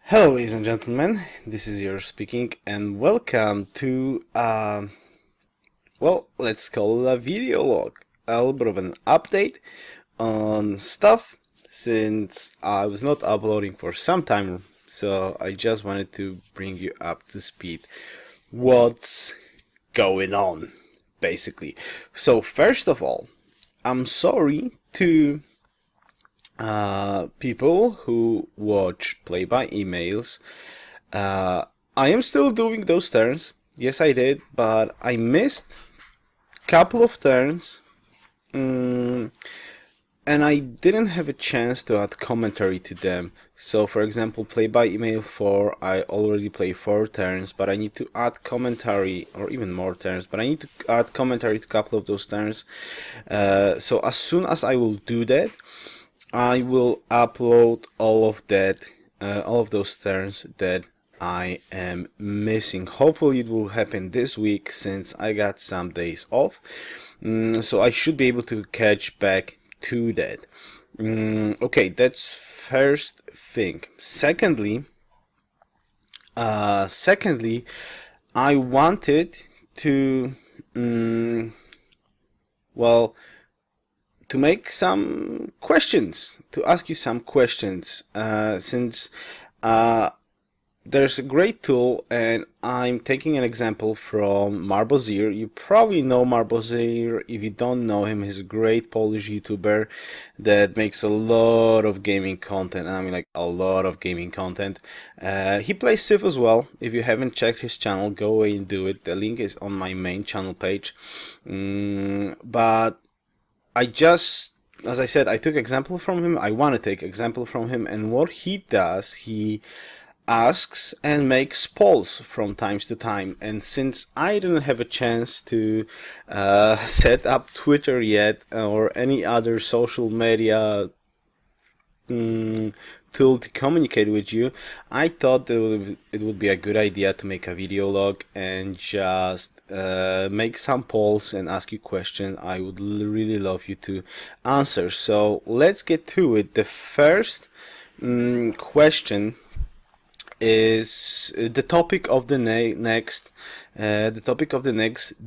Hello, ladies and gentlemen. This is Yoruus speaking, and welcome to let's call it a video log, a little bit of an update on stuff since I was not uploading for some time. So I just wanted to bring you up to speed. What's going on, basically? So first of all, I'm sorry to people who watch play-by emails. I am still doing those turns. Yes, I did, but I missed a couple of turns, and I didn't have a chance to add commentary to them. So, for example, play-by email 4, I already play 4 turns, but I need to add commentary, or even more turns, but I need to add commentary to a couple of those turns. So as soon as I will do that, I will upload all of those turns that I am missing. Hopefully it will happen this week since I got some days off. So I should be able to catch back to that. Okay, that's first thing. Secondly, I wanted to to make some questions, to ask you some questions, since there's a great tool, and I'm taking an example from Marbozir. You probably know Marbozir. If you don't know him, he's a great Polish YouTuber that makes a lot of gaming content. I mean, like a lot of gaming content. He plays Civ as well. If you haven't checked his channel, go away and do it. The link is on my main channel page. But as I said, I took example from him. I want to take example from him, and what he does, he asks and makes polls from time to time. And since I didn't have a chance to set up Twitter yet or any other social media tool to communicate with you, I thought that it would be a good idea to make a video log and just make some polls and ask you questions. I would really love you to answer. So let's get to it. The first question is the topic of the next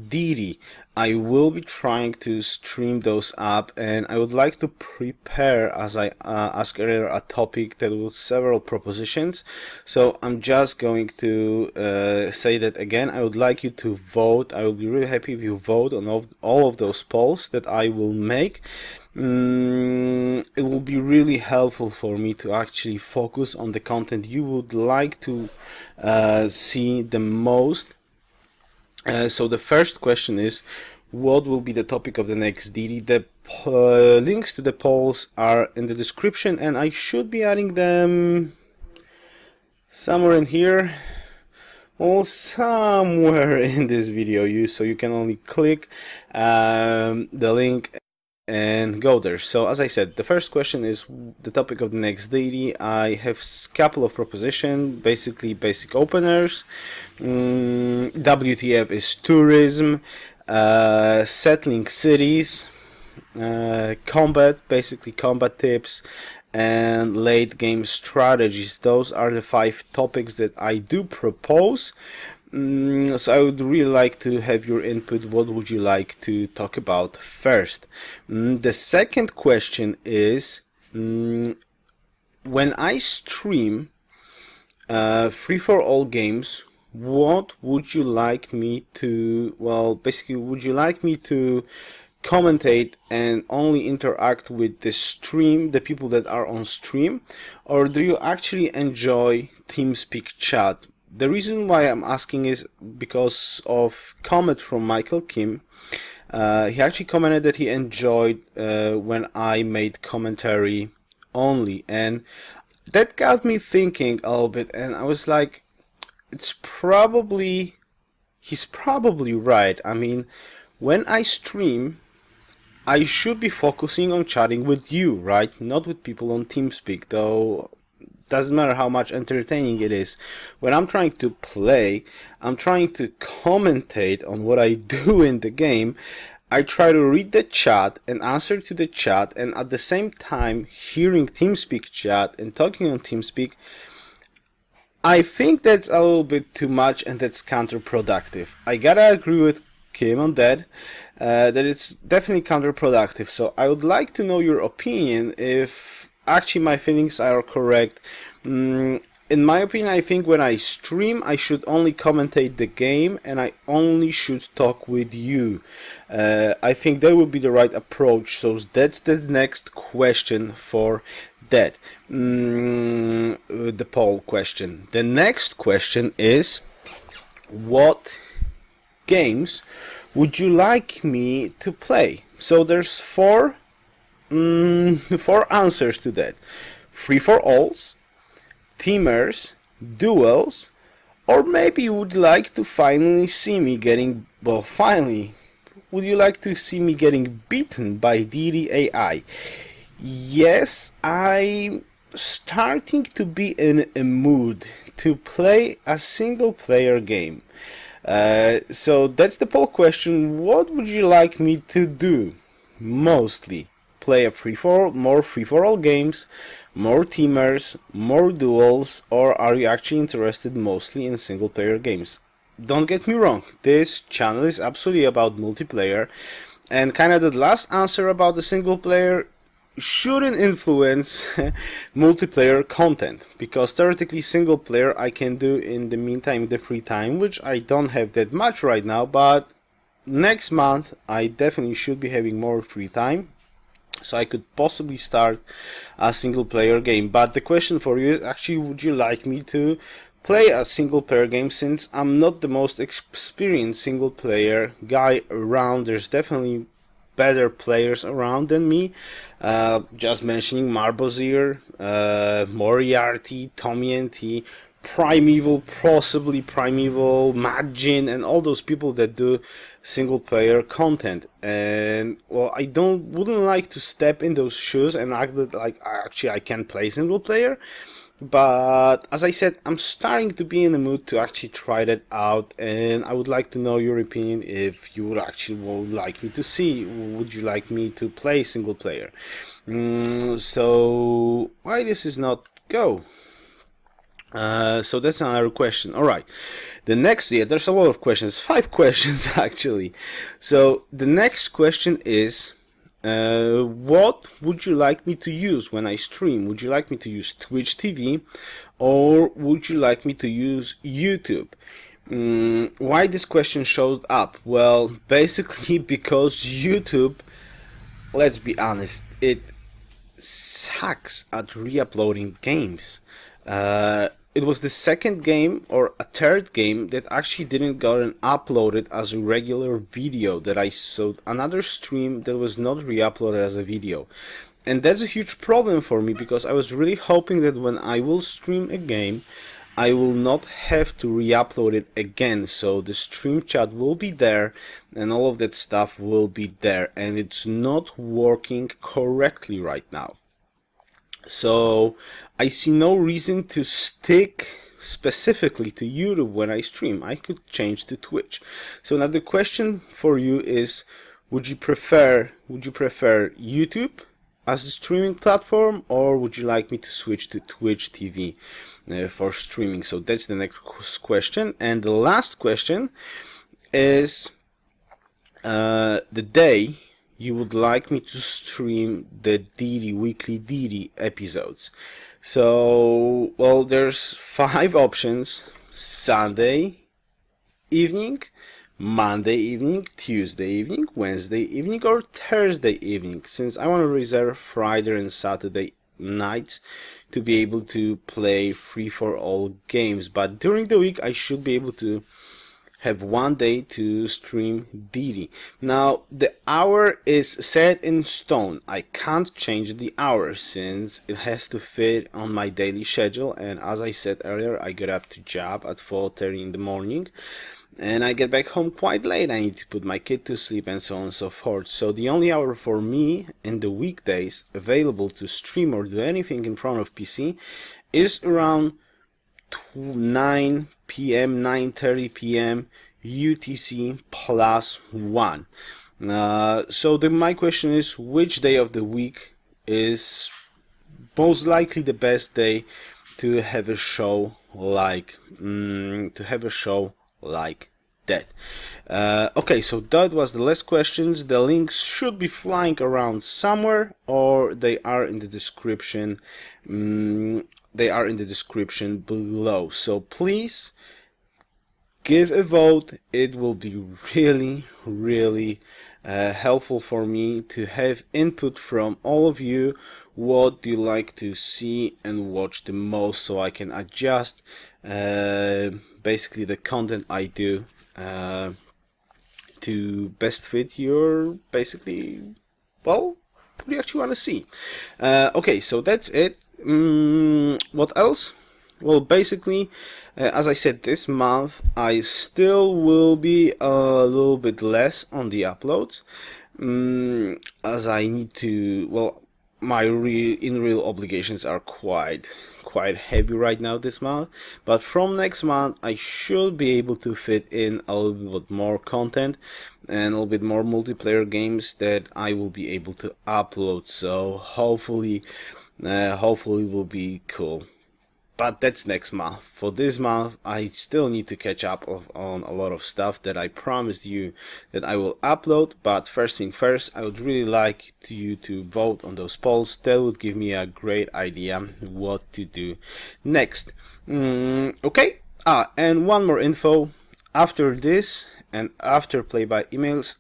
deity. I will be trying to stream those up, and I would like to prepare, as I asked earlier, a topic that was several propositions. So I'm just going to say that again. I would like you to vote. I will be really happy if you vote on all of those polls that I will make. It will be really helpful for me to actually focus on the content you would like to see the most. So the first question is, what will be the topic of the next DD? The links to the polls are in the description, and I should be adding them somewhere in here or somewhere in this video, so you can only click the link and go there. So as I said, the first question is the topic of the next deity. I have a couple of propositions, basically basic openers. WTF is tourism, settling cities, combat, basically combat tips, and late game strategies. Those are the 5 topics that I do propose. So I would really like to have your input. What would you like to talk about first? The second question is, when I stream free-for-all games, what would you like me to, basically, would you like me to commentate and only interact with the stream, the people that are on stream, or do you actually enjoy TeamSpeak chat? The reason why I'm asking is because of comment from Michael Kim. He actually commented that he enjoyed when I made commentary only, and that got me thinking a little bit, and I was like, he's probably right. I mean, when I stream, I should be focusing on chatting with you, right? Not with people on TeamSpeak, though. Doesn't matter how much entertaining it is. When I'm trying to play, I'm trying to commentate on what I do in the game. I try to read the chat and answer to the chat, and at the same time hearing TeamSpeak chat and talking on TeamSpeak. I think that's a little bit too much and that's counterproductive. I gotta agree with Kim on that, that it's definitely counterproductive. So I would like to know your opinion if actually my feelings are correct. In my opinion, I think when I stream, I should only commentate the game and I only should talk with you. I think that would be the right approach. So that's the next question for that. The poll question. The next question is, what games would you like me to play? So there's four answers to that. Free for alls, teamers, duels, or maybe you would like to finally see me getting, well, finally, would you like to see me getting beaten by Deity AI? Yes, I'm starting to be in a mood to play a single player game. So that's the poll question. What would you like me to do? Mostly play a more free for all games, more teamers, more duels, or are you actually interested mostly in single player games? Don't get me wrong, this channel is absolutely about multiplayer, and kind of the last answer about the single player shouldn't influence multiplayer content, because theoretically single player I can do in the meantime, the free time, which I don't have that much right now, but next month I definitely should be having more free time, so I could possibly start a single player game. But the question for you is actually, would you like me to play a single player game? Since I'm not the most experienced single player guy around, there's definitely better players around than me. Just mentioning Marbozir, Moriarty, Tommy NT, Primeval, possibly Primeval, Majin, and all those people that do single player content. And well, I wouldn't like to step in those shoes and act that like actually I can play single player. But as I said, I'm starting to be in the mood to actually try that out, and I would like to know your opinion if you would like me to see. Would you like me to play single player? So why this is not go? So that's another question. All right. The next, yeah, there's a lot of questions. 5 questions actually. So the next question is, what would you like me to use when I stream? Would you like me to use Twitch TV, or would you like me to use YouTube? Why this question showed up? Well, basically because YouTube, let's be honest, it sucks at re-uploading games. It was the second game or a third game that actually didn't get uploaded as a regular video that I saw. Another stream that was not re-uploaded as a video. And that's a huge problem for me, because I was really hoping that when I will stream a game, I will not have to re-upload it again. So the stream chat will be there and all of that stuff will be there. And it's not working correctly right now. So I see no reason to stick specifically to YouTube when I stream. I could change to Twitch. So now the question for you is, would you prefer YouTube as a streaming platform, or would you like me to switch to Twitch TV for streaming? So that's the next question. And the last question is, the day you would like me to stream the weekly Deity episodes. So, well, there's 5 options: Sunday evening, Monday evening, Tuesday evening, Wednesday evening, or Thursday evening, since I want to reserve Friday and Saturday nights to be able to play free for all games. But during the week I should be able to have one day to stream Deity. Now the hour is set in stone. I can't change the hour since it has to fit on my daily schedule, and as I said earlier, I get up to job at 4:30 in the morning and I get back home quite late. I need to put my kid to sleep and so on and so forth. So the only hour for me in the weekdays available to stream or do anything in front of PC is around 9 p.m. 9:30 p.m. UTC +1. So my question is, which day of the week is most likely the best day to have a show like that. Okay, so that was the last questions. The links should be flying around somewhere, or they are in the description. They are in the description below. So please give a vote. It will be really helpful for me to have input from all of you. What do you like to see and watch the most, so I can adjust basically the content I do to best fit your basically, well, what do you actually want to see. Okay, so that's it. What else? Well, basically, as I said, this month I still will be a little bit less on the uploads, as I need to, well, my in-real obligations are quite heavy right now this month, but from next month I should be able to fit in a little bit more content and a little bit more multiplayer games that I will be able to upload. So hopefully will be cool. But that's next month. For this month, I still need to catch up on a lot of stuff that I promised you that I will upload. But first thing first, I would really like you to vote on those polls. That would give me a great idea what to do next. Okay. And one more info. After this and after play by emails,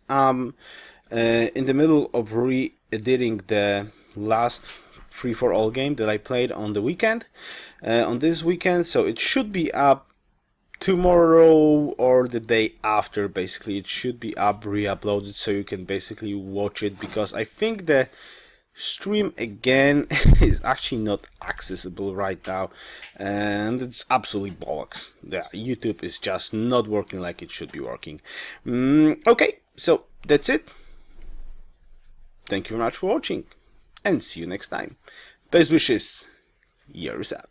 in the middle of re-editing the last free for all game that I played on the weekend, on this weekend, so it should be up tomorrow or the day after. Basically it should be up, re-uploaded, so you can basically watch it, because I think the stream again is actually not accessible right now, and it's absolutely bollocks. Yeah, YouTube is just not working like it should be working. Okay, so that's it. Thank you very much for watching, and see you next time. Best wishes, Yoruus out.